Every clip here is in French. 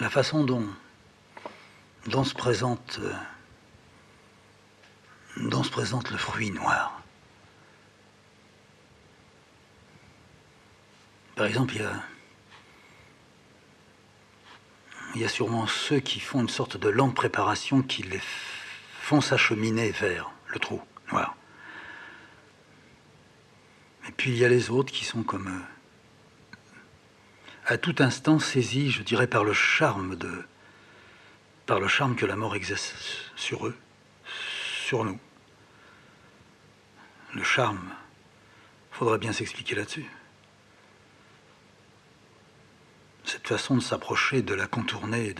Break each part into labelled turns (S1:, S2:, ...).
S1: la façon dont se présente le fruit noir. Par exemple, il y a sûrement ceux qui font une sorte de lente préparation qui les font s'acheminer vers le trou noir. Et puis il y a les autres qui sont comme à tout instant saisis, je dirais, par le charme que la mort exerce sur eux, sur nous. Le charme, faudrait bien s'expliquer là-dessus. Cette façon de s'approcher, de la contourner,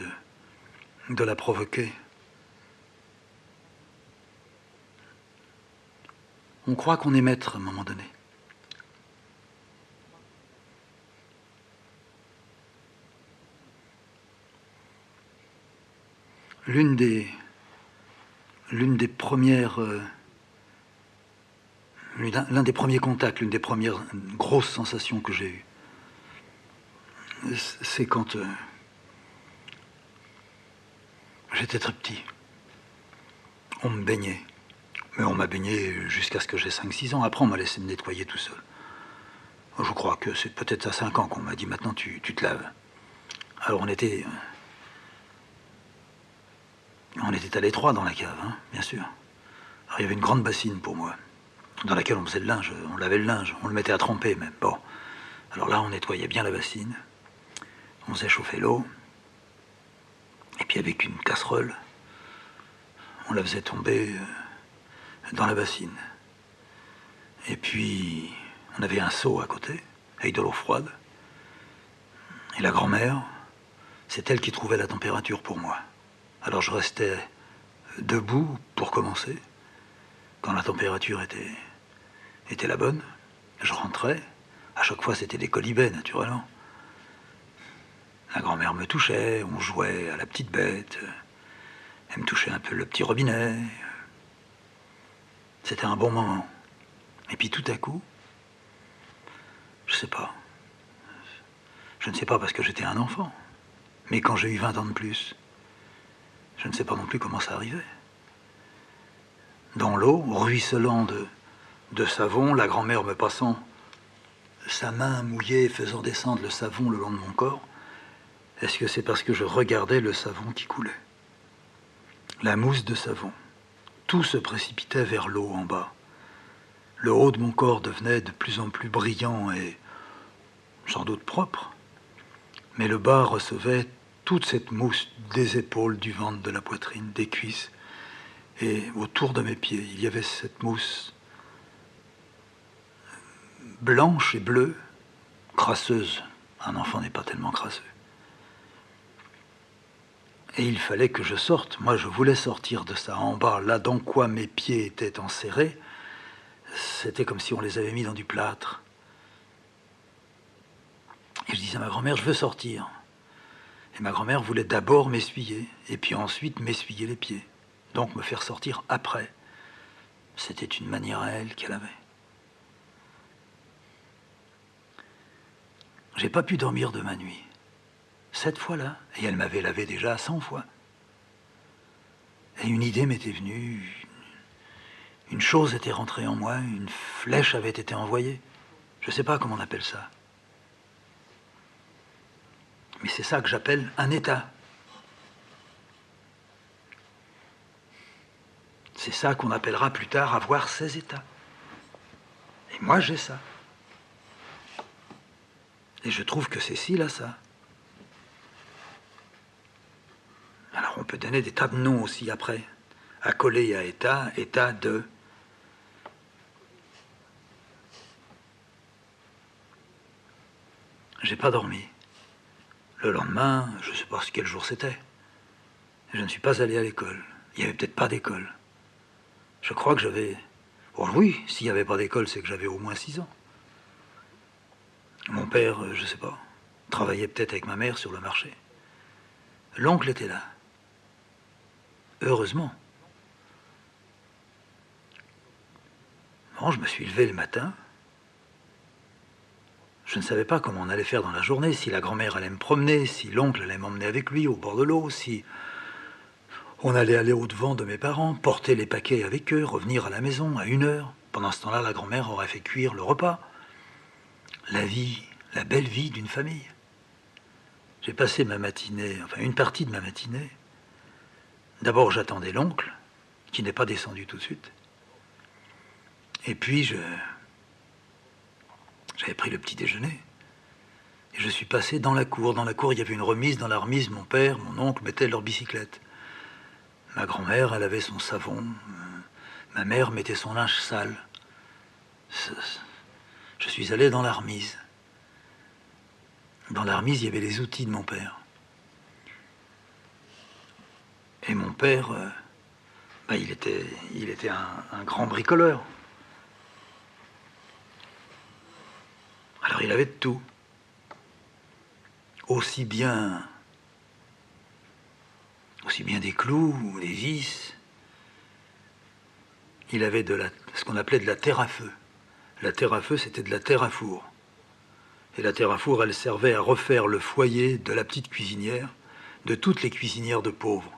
S1: de la provoquer. On croit qu'on est maître à un moment donné. L'un des premiers contacts, l'une des premières grosses sensations que j'ai eues, c'est quand j'étais très petit. On me baignait. Mais on m'a baigné jusqu'à ce que j'ai 5-6 ans. Après, on m'a laissé me nettoyer tout seul. Je crois que c'est peut-être à 5 ans qu'on m'a dit « Maintenant, tu te laves ». Alors, on était à l'étroit dans la cave, hein, bien sûr. Alors, il y avait une grande bassine pour moi, dans laquelle on faisait le linge, on lavait le linge, on le mettait à tremper même. Bon. Alors là, on nettoyait bien la bassine, on faisait chauffer l'eau, et puis avec une casserole, on la faisait tomber dans la bassine. Et puis, on avait un seau à côté, avec de l'eau froide. Et la grand-mère, c'est elle qui trouvait la température pour moi. Alors je restais debout pour commencer, quand la température était la bonne. Je rentrais, à chaque fois c'était des colibets naturellement. La grand-mère me touchait, on jouait à la petite bête, elle me touchait un peu le petit robinet. C'était un bon moment. Et puis tout à coup, je ne sais pas parce que j'étais un enfant, mais quand j'ai eu 20 ans de plus, je ne sais pas non plus comment ça arrivait. Dans l'eau, ruisselant de savon, la grand-mère me passant sa main mouillée, faisant descendre le savon le long de mon corps. Est-ce que c'est parce que je regardais le savon qui coulait? La mousse de savon. Tout se précipitait vers l'eau en bas. Le haut de mon corps devenait de plus en plus brillant et sans doute propre. Mais le bas recevait toute cette mousse des épaules, du ventre, de la poitrine, des cuisses. Et autour de mes pieds, il y avait cette mousse blanche et bleue, crasseuse. Un enfant n'est pas tellement crasseux. Et il fallait que je sorte. Moi, je voulais sortir de ça en bas. Là, dans quoi mes pieds étaient enserrés, c'était comme si on les avait mis dans du plâtre. Et je disais à ma grand-mère, je veux sortir. Et ma grand-mère voulait d'abord m'essuyer, et puis ensuite m'essuyer les pieds. Donc me faire sortir après. C'était une manière à elle qu'elle avait. J'ai pas pu dormir de ma nuit. Cette fois-là, et elle m'avait lavé déjà 100 fois. Et une idée m'était venue, une chose était rentrée en moi, une flèche avait été envoyée. Je ne sais pas comment on appelle ça. Mais c'est ça que j'appelle un état. C'est ça qu'on appellera plus tard avoir ces états. Et moi, j'ai ça. Et je trouve que Cécile a ça. Alors on peut donner des tas de noms aussi après. Accolé à état, état de... J'ai pas dormi. Le lendemain, je ne sais pas quel jour c'était. Je ne suis pas allé à l'école. Il n'y avait peut-être pas d'école. Je crois que j'avais... Oh oui, s'il n'y avait pas d'école, c'est que j'avais au moins 6 ans. Mon père, je ne sais pas, travaillait peut-être avec ma mère sur le marché. L'oncle était là. Heureusement. Bon, je me suis levé le matin. Je ne savais pas comment on allait faire dans la journée, si la grand-mère allait me promener, si l'oncle allait m'emmener avec lui au bord de l'eau, si on allait aller au-devant de mes parents, porter les paquets avec eux, revenir à la maison à 1 heure. Pendant ce temps-là, la grand-mère aurait fait cuire le repas. La vie, la belle vie d'une famille. J'ai passé ma matinée, enfin une partie de ma matinée. D'abord, j'attendais l'oncle, qui n'est pas descendu tout de suite. Et puis, j'avais pris le petit déjeuner. Et je suis passé dans la cour. Dans la cour, il y avait une remise. Dans la remise, mon père, mon oncle mettaient leur bicyclette. Ma grand-mère, elle avait son savon. Ma mère mettait son linge sale. Je suis allé dans la remise. Dans la remise, il y avait les outils de mon père. Et mon père, il était un grand bricoleur. Alors il avait de tout. Aussi bien des clous, des vis. Il avait ce qu'on appelait de la terre à feu. La terre à feu, c'était de la terre à four. Et la terre à four, elle servait à refaire le foyer de la petite cuisinière, de toutes les cuisinières de pauvres.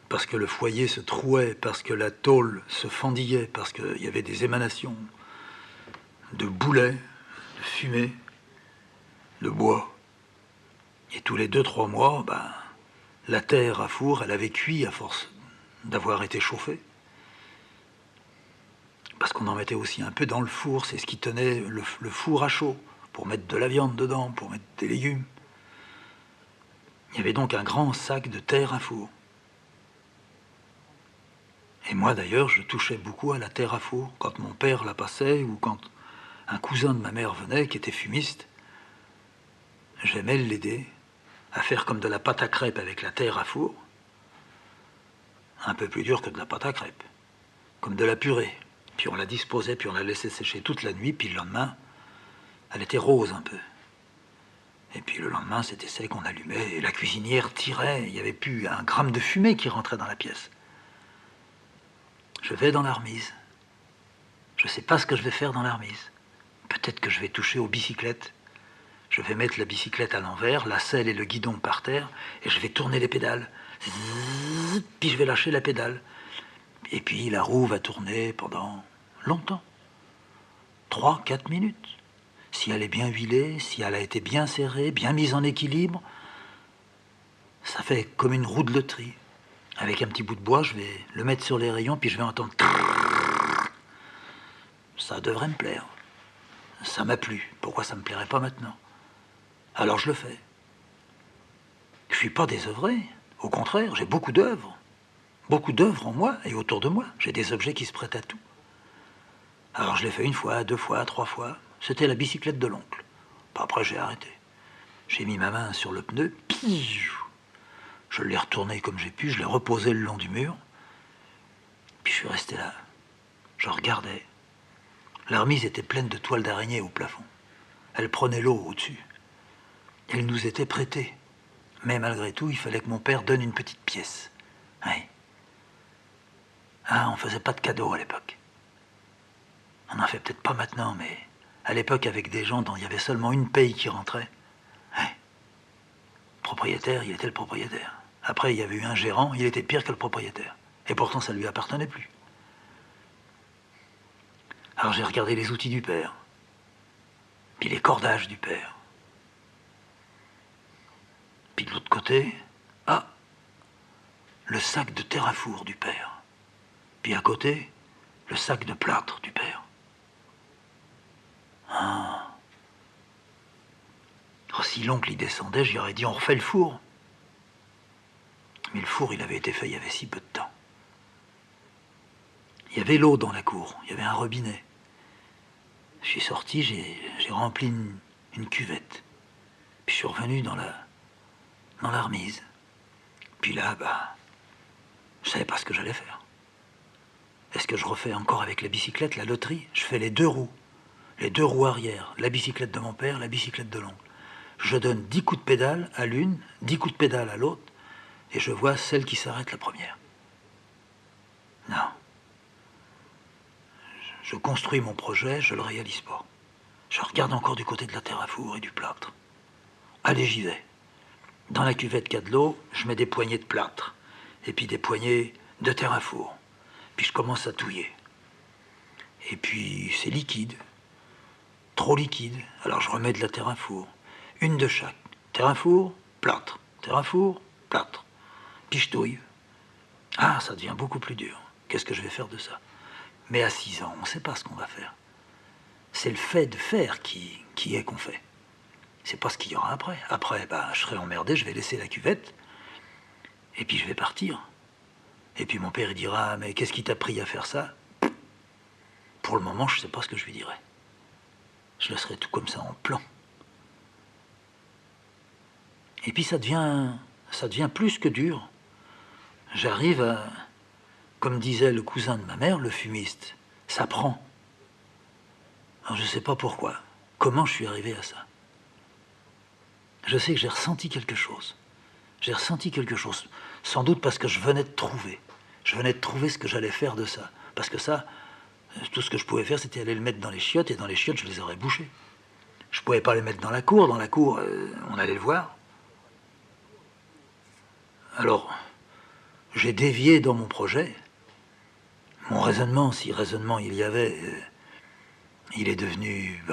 S1: Parce que le foyer se trouait, parce que la tôle se fendillait, parce qu'il y avait des émanations de boulets, de fumée, de bois. Et tous les 2-3 mois, la terre à four, elle avait cuit à force d'avoir été chauffée. Parce qu'on en mettait aussi un peu dans le four, c'est ce qui tenait le four à chaud, pour mettre de la viande dedans, pour mettre des légumes. Il y avait donc un grand sac de terre à four. Et moi d'ailleurs, je touchais beaucoup à la terre à four. Quand mon père la passait, ou quand un cousin de ma mère venait, qui était fumiste, j'aimais l'aider à faire comme de la pâte à crêpes avec la terre à four. Un peu plus dur que de la pâte à crêpes. Comme de la purée. Puis on la disposait, puis on la laissait sécher toute la nuit, puis le lendemain, elle était rose un peu. Et puis le lendemain, c'était sec, on allumait, et la cuisinière tirait, il n'y avait plus un gramme de fumée qui rentrait dans la pièce. Je vais dans la remise. Je ne sais pas ce que je vais faire dans la remise. Peut-être que je vais toucher aux bicyclettes. Je vais mettre la bicyclette à l'envers, la selle et le guidon par terre, et je vais tourner les pédales. Zzzz, puis je vais lâcher la pédale. Et puis la roue va tourner pendant longtemps. 3-4 minutes. Si elle est bien huilée, si elle a été bien serrée, bien mise en équilibre, ça fait comme une roue de loterie. Avec un petit bout de bois, je vais le mettre sur les rayons, puis je vais entendre... Ça devrait me plaire. Ça m'a plu. Pourquoi ça ne me plairait pas maintenant? Alors je le fais. Je ne suis pas désœuvré. Au contraire, j'ai beaucoup d'œuvres. Beaucoup d'œuvres en moi et autour de moi. J'ai des objets qui se prêtent à tout. Alors je l'ai fait 1 fois, 2 fois, 3 fois. C'était la bicyclette de l'oncle. Après, j'ai arrêté. J'ai mis ma main sur le pneu. Je l'ai retourné comme j'ai pu. Je l'ai reposé le long du mur. Puis je suis resté là. Je regardais. La remise était pleine de toiles d'araignée au plafond. Elle prenait l'eau au-dessus. Elle nous était prêtée. Mais malgré tout, il fallait que mon père donne une petite pièce. Oui. Ah, on faisait pas de cadeaux à l'époque. On en fait peut-être pas maintenant, mais à l'époque, avec des gens dont il y avait seulement une paye qui rentrait, oui. Le propriétaire, il était le propriétaire. Après, il y avait eu un gérant, il était pire que le propriétaire. Et pourtant, ça ne lui appartenait plus. Alors j'ai regardé les outils du père, puis les cordages du père. Puis de l'autre côté, le sac de terre à four du père. Puis à côté, le sac de plâtre du père. Oh, si l'oncle y descendait, j'y aurais dit on refait le four. Mais le four, il avait été fait il y avait si peu de temps. Il y avait l'eau dans la cour, il y avait un robinet. Je suis sorti, j'ai rempli une cuvette. Puis je suis revenu dans la remise. Puis là, je savais pas ce que j'allais faire. Est-ce que je refais encore avec la bicyclette, la loterie? Je fais les 2 roues. Les 2 roues arrière. La bicyclette de mon père, la bicyclette de l'oncle. Je donne 10 coups de pédale à l'une, 10 coups de pédale à l'autre, et je vois celle qui s'arrête la première. Non. Je construis mon projet, je le réalise pas. Je regarde encore du côté de la terre à four et du plâtre. Allez, j'y vais. Dans la cuvette qu'a de l'eau, je mets des poignées de plâtre. Et puis des poignées de terre à four. Puis je commence à touiller. Et puis c'est liquide. Trop liquide. Alors je remets de la terre à four. Une de chaque. Terre à four, plâtre. Terre à four, plâtre. Puis je touille. Ah, ça devient beaucoup plus dur. Qu'est-ce que je vais faire de ça? Mais à 6 ans, on ne sait pas ce qu'on va faire. C'est le fait de faire qui est qu'on fait. C'est pas ce qu'il y aura après. Après, bah, je serai emmerdé, je vais laisser la cuvette. Et puis je vais partir. Et puis mon père il dira, mais qu'est-ce qui t'a pris à faire ça? Pour le moment, je ne sais pas ce que je lui dirai. Je laisserai tout comme ça en plan. Et puis ça devient plus que dur. J'arrive à, comme disait le cousin de ma mère, le fumiste, ça prend. Alors je ne sais pas pourquoi, comment je suis arrivé à ça. Je sais que j'ai ressenti quelque chose. J'ai ressenti quelque chose. Sans doute parce que je venais de trouver. Je venais de trouver ce que j'allais faire de ça. Parce que ça, tout ce que je pouvais faire, c'était aller le mettre dans les chiottes, et dans les chiottes, je les aurais bouchées. Je ne pouvais pas les mettre dans la cour. Dans la cour, on allait le voir. Alors, j'ai dévié dans mon projet. Mon raisonnement, si raisonnement il y avait, il est devenu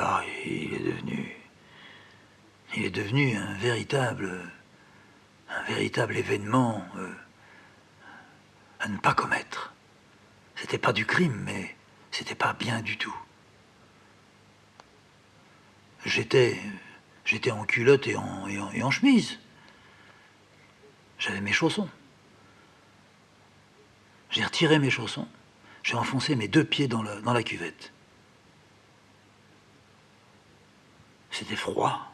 S1: un véritable événement à ne pas commettre. C'était pas du crime, mais c'était pas bien du tout. J'étais en culotte et en chemise. J'avais mes chaussons. J'ai retiré mes chaussons. J'ai enfoncé mes 2 pieds dans la cuvette. C'était froid.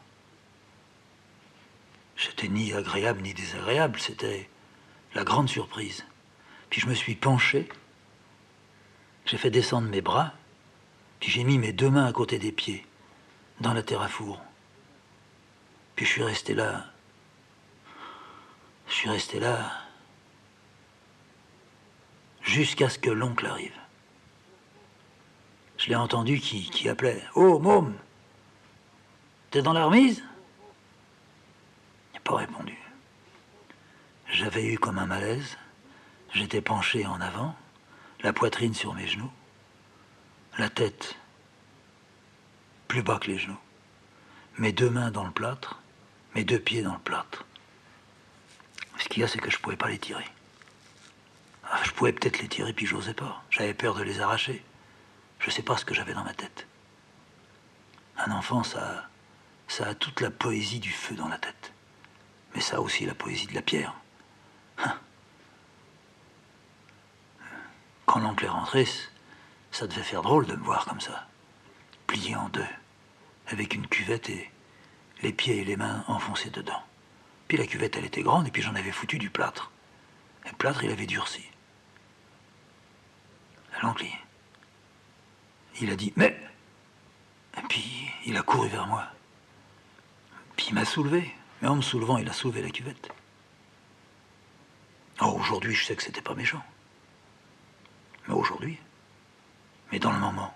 S1: C'était ni agréable ni désagréable. C'était la grande surprise. Puis je me suis penché. J'ai fait descendre mes bras. Puis j'ai mis mes 2 mains à côté des pieds, dans la terre à four. Puis je suis resté là. Jusqu'à ce que l'oncle arrive. Je l'ai entendu qui appelait. « Oh, môme, t'es dans la remise ?» Il n'a pas répondu. J'avais eu comme un malaise. J'étais penché en avant, la poitrine sur mes genoux, la tête plus bas que les genoux, mes 2 mains dans le plâtre, mes 2 pieds dans le plâtre. Ce qu'il y a, c'est que je ne pouvais pas les tirer. Ah, je pouvais peut-être les tirer, puis j'osais pas. J'avais peur de les arracher. Je ne sais pas ce que j'avais dans ma tête. Un enfant, ça a toute la poésie du feu dans la tête. Mais ça a aussi la poésie de la pierre. Quand l'oncle est rentré, ça devait faire drôle de me voir comme ça, plié en 2, avec une cuvette et les pieds et les mains enfoncés dedans. Puis la cuvette, elle était grande, et puis j'en avais foutu du plâtre. Et le plâtre, il avait durci. L'oncle, il a dit « Mais !» Et puis, il a couru vers moi. Puis il m'a soulevé. Mais en me soulevant, il a soulevé la cuvette. Oh, aujourd'hui, je sais que c'était pas méchant. Mais aujourd'hui, mais dans le moment,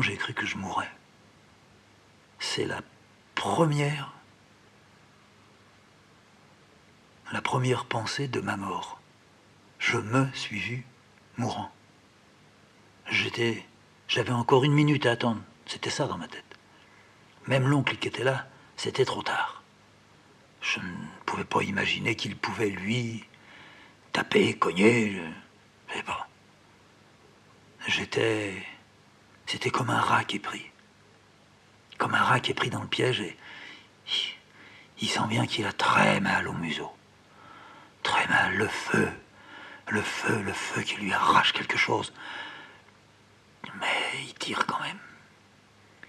S1: j'ai cru que je mourrais. C'est la première pensée de ma mort. Je me suis vu mourant. J'avais encore 1 minute à attendre. C'était ça dans ma tête. Même l'oncle qui était là, c'était trop tard. Je ne pouvais pas imaginer qu'il pouvait, lui, taper, cogner. Je ne sais pas. C'était comme un rat qui est pris. Comme un rat qui est pris dans le piège et il sent bien qu'il a très mal au museau. Très mal, le feu qui lui arrache quelque chose. Mais il tire quand même.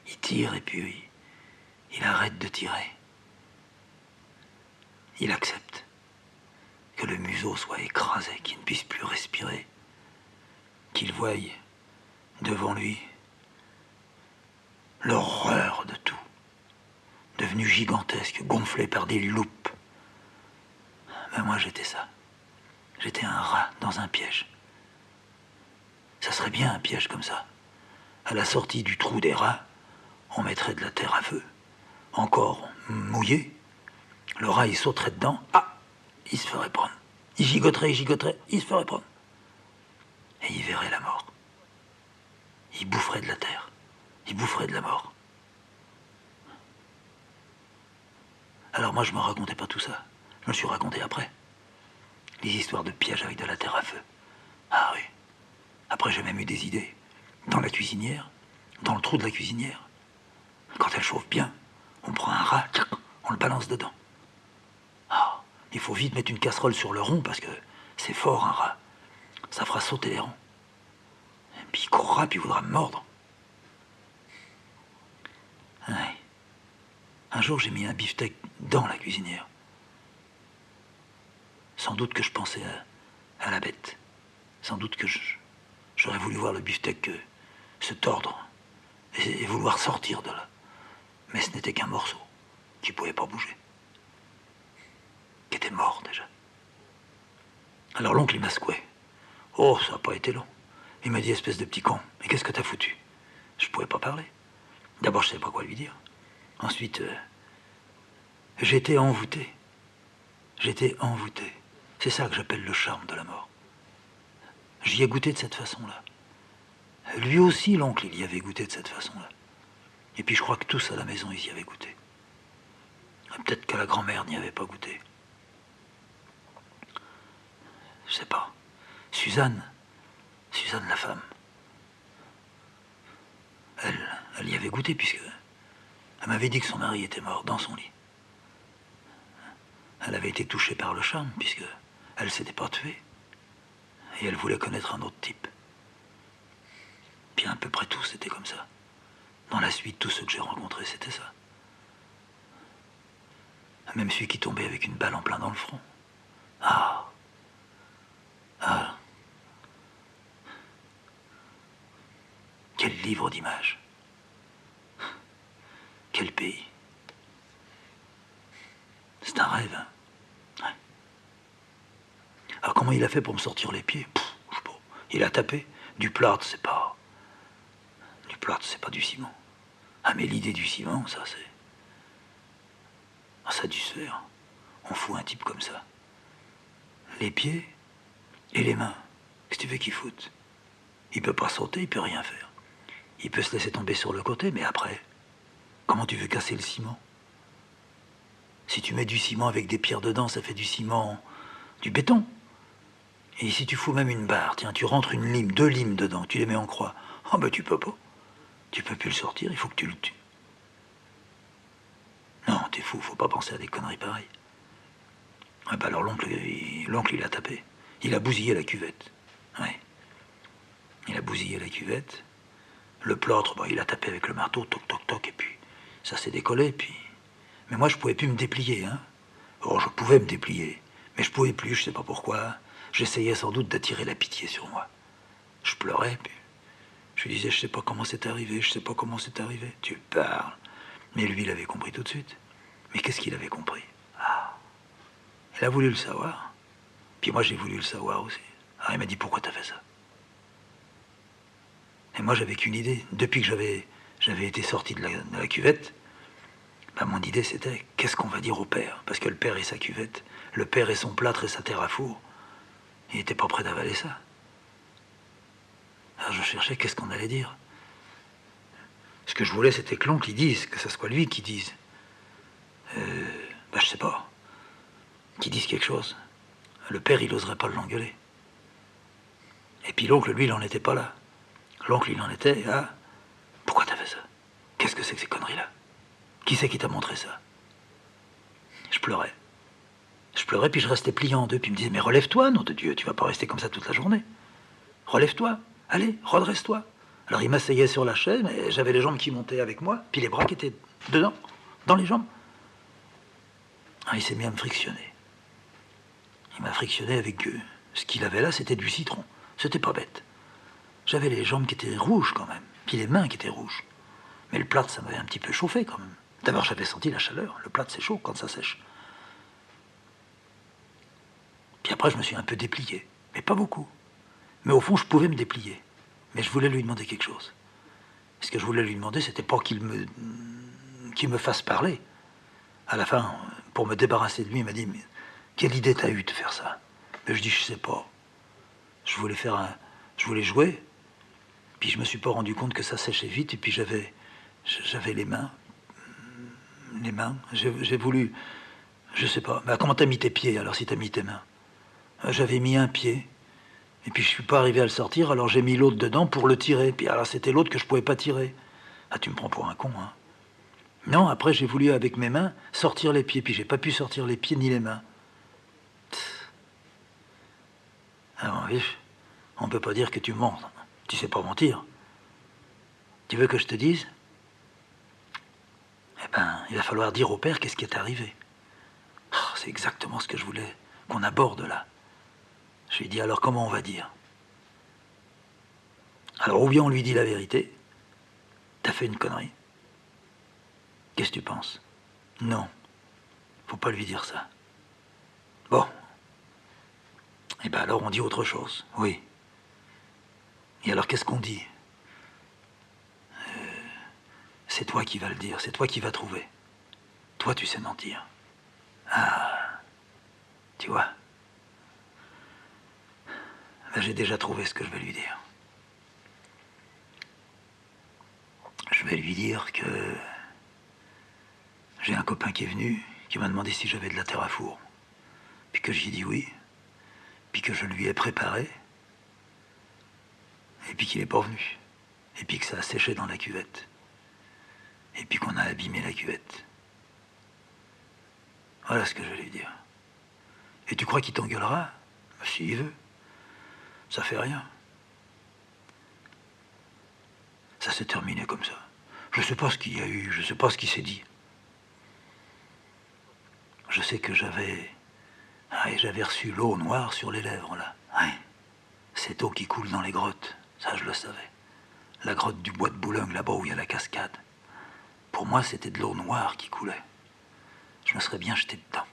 S1: Il tire et puis il arrête de tirer. Il accepte que le museau soit écrasé, qu'il ne puisse plus respirer, qu'il voie devant lui l'horreur de tout, devenu gigantesque, gonflé par des loupes. Mais moi j'étais ça. J'étais un rat dans un piège. Ça serait bien un piège comme ça. À la sortie du trou des rats, on mettrait de la terre à feu, encore mouillée. Le rat, il sauterait dedans. Ah, il se ferait prendre. Il gigoterait, il se ferait prendre. Et il verrait la mort. Il boufferait de la terre. Il boufferait de la mort. Alors moi, je me racontais pas tout ça. Je me suis raconté après. Les histoires de pièges avec de la terre à feu. Ah oui. Après, j'ai même eu des idées. Dans la cuisinière, dans le trou de la cuisinière, quand elle chauffe bien, on prend un rat, on le balance dedans. Ah, il faut vite mettre une casserole sur le rond parce que c'est fort un rat. Ça fera sauter les ronds. Et puis il courra, puis il voudra me mordre. Ouais. Un jour, j'ai mis un beefsteak dans la cuisinière. Sans doute que je pensais à la bête. Sans doute que j'aurais voulu voir le beefsteak se tordre et vouloir sortir de là. Mais ce n'était qu'un morceau qui ne pouvait pas bouger. Qui était mort déjà. Alors l'oncle, il m'a secoué. Oh, ça n'a pas été long. Il m'a dit, espèce de petit con, mais qu'est-ce que t'as foutu? Je ne pouvais pas parler. D'abord, je ne savais pas quoi lui dire. Ensuite, j'étais envoûté. J'étais envoûté. C'est ça que j'appelle le charme de la mort. J'y ai goûté de cette façon-là. Lui aussi, l'oncle, il y avait goûté de cette façon-là. Et puis je crois que tous à la maison, ils y avaient goûté. Peut-être que la grand-mère n'y avait pas goûté. Je sais pas. Suzanne la femme, elle y avait goûté puisque elle m'avait dit que son mari était mort dans son lit. Elle avait été touchée par le charme puisque elle s'était pas tuée et elle voulait connaître un autre type. Puis à peu près tous c'était comme ça. Dans la suite, tous ceux que j'ai rencontrés, c'était ça. Même celui qui tombait avec une balle en plein dans le front. Ah. Quel livre d'images. Quel pays. C'est un rêve, hein. Ouais. Alors comment il a fait pour me sortir les pieds? Je sais pas. Il a tapé. Du plâtre, c'est pas... Du plâtre, c'est pas du ciment. Ah mais l'idée du ciment, ça c'est... Ah, ça a dû se faire. On fout un type comme ça. Les pieds et les mains. Qu'est-ce que tu veux qu'il foute? Il peut pas sauter, il peut rien faire. Il peut se laisser tomber sur le côté, mais après, comment tu veux casser le ciment? Si tu mets du ciment avec des pierres dedans, ça fait du ciment, du béton. Et si tu fous même une barre, tiens, tu rentres une lime, 2 limes dedans, tu les mets en croix. Oh ben tu peux pas. Tu peux plus le sortir, il faut que tu le tues. Non, t'es fou, faut pas penser à des conneries pareilles. Ah ben alors l'oncle, il a tapé. Il a bousillé la cuvette. Ouais. Il a bousillé la cuvette. Le plâtre, bah, il a tapé avec le marteau, toc, toc, toc, et puis ça s'est décollé, puis... Mais moi, je pouvais plus me déplier, hein. Oh, je pouvais me déplier, mais je pouvais plus, je sais pas pourquoi. J'essayais sans doute d'attirer la pitié sur moi. Je pleurais, puis je lui disais, je sais pas comment c'est arrivé, je sais pas comment c'est arrivé. Tu parles. Mais lui, il avait compris tout de suite. Mais qu'est-ce qu'il avait compris? Ah, il a voulu le savoir. Puis moi, j'ai voulu le savoir aussi. Alors il m'a dit, pourquoi t'as fait ça? Et moi, j'avais qu'une idée. Depuis que j'avais été sorti de la cuvette, ben, mon idée, c'était, qu'est-ce qu'on va dire au père? Parce que le père et sa cuvette, le père et son plâtre et sa terre à four, il n'était pas prêt d'avaler ça. Alors je cherchais, qu'est-ce qu'on allait dire? Ce que je voulais, c'était que l'oncle, il dise, que ce soit lui qui dise. Ben, je sais pas. Qu'il dise quelque chose. Le père, il n'oserait pas l'engueuler. Et puis l'oncle, lui, il n'en était pas là. L'oncle, il en était à... Pourquoi t'as fait ça? Qu'est-ce que c'est que ces conneries-là? Qui c'est qui t'a montré ça? Je pleurais. Je pleurais, puis je restais plié en deux, puis il me disait, mais relève-toi, nom de Dieu, tu vas pas rester comme ça toute la journée. Relève-toi, allez, redresse-toi. Alors il m'asseyait sur la chaise, mais j'avais les jambes qui montaient avec moi, puis les bras qui étaient dedans, dans les jambes. Ah, il s'est mis à me frictionner. Il m'a frictionné avec ce qu'il avait là, c'était du citron. C'était pas bête. J'avais les jambes qui étaient rouges quand même, puis les mains qui étaient rouges. Mais le plâtre, ça m'avait un petit peu chauffé quand même. D'abord, j'avais senti la chaleur. Le plâtre, c'est chaud quand ça sèche. Puis après, je me suis un peu déplié. Mais pas beaucoup. Mais au fond, je pouvais me déplier. Mais je voulais lui demander quelque chose. Ce que je voulais lui demander, c'était pas qu'il me fasse parler. À la fin, pour me débarrasser de lui, il m'a dit, mais quelle idée t'as eue de faire ça? Mais je dis, je sais pas. Je voulais jouer, puis je me suis pas rendu compte que ça séchait vite, et puis j'avais les mains, j'ai voulu, je sais pas. Mais comment t'as mis tes pieds, alors, si t'as mis tes mains? J'avais mis un pied, et puis je suis pas arrivé à le sortir, alors j'ai mis l'autre dedans pour le tirer, puis alors c'était l'autre que je pouvais pas tirer. Ah, tu me prends pour un con, hein. Non, après j'ai voulu, avec mes mains, sortir les pieds, puis j'ai pas pu sortir les pieds ni les mains. Alors, oui, on peut pas dire que tu mens. Tu sais pas mentir. Tu veux que je te dise? Eh ben, il va falloir dire au père qu'est-ce qui est arrivé. Oh, c'est exactement ce que je voulais qu'on aborde là. Je lui dis, alors comment on va dire? Alors, ou bien on lui dit la vérité. T'as fait une connerie. Qu'est-ce que tu penses? Non, faut pas lui dire ça. Bon. Eh ben alors on dit autre chose, oui. Et alors qu'est-ce qu'on dit? C'est toi qui vas le dire, c'est toi qui vas trouver. Toi, tu sais mentir. Ah, tu vois. Ben, j'ai déjà trouvé ce que je vais lui dire. Je vais lui dire que j'ai un copain qui est venu, qui m'a demandé si j'avais de la terre à four. Puis que j'ai dit oui. Puis que je lui ai préparé. Et puis qu'il n'est pas venu. Et puis que ça a séché dans la cuvette. Et puis qu'on a abîmé la cuvette. Voilà ce que je vais lui dire. Et tu crois qu'il t'engueulera? S'il veut. Ça fait rien. Ça s'est terminé comme ça. Je sais pas ce qu'il y a eu, je sais pas ce qui s'est dit. Je sais que j'avais reçu l'eau noire sur les lèvres, là. Ouais. Cette eau qui coule dans les grottes, ça je le savais. La grotte du bois de Boulogne, là-bas où il y a la cascade. Pour moi, c'était de l'eau noire qui coulait. Je me serais bien jeté dedans.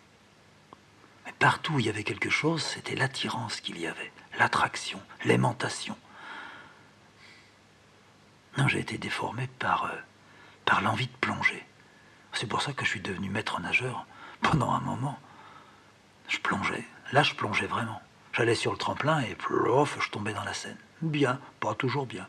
S1: Mais partout où il y avait quelque chose, c'était l'attirance qu'il y avait, l'attraction, l'aimantation. Non, j'ai été déformé par l'envie de plonger. C'est pour ça que je suis devenu maître nageur. Pendant un moment, je plongeais. Là, je plongeais vraiment. J'allais sur le tremplin et plouf, je tombais dans la Seine. Bien, pas toujours bien.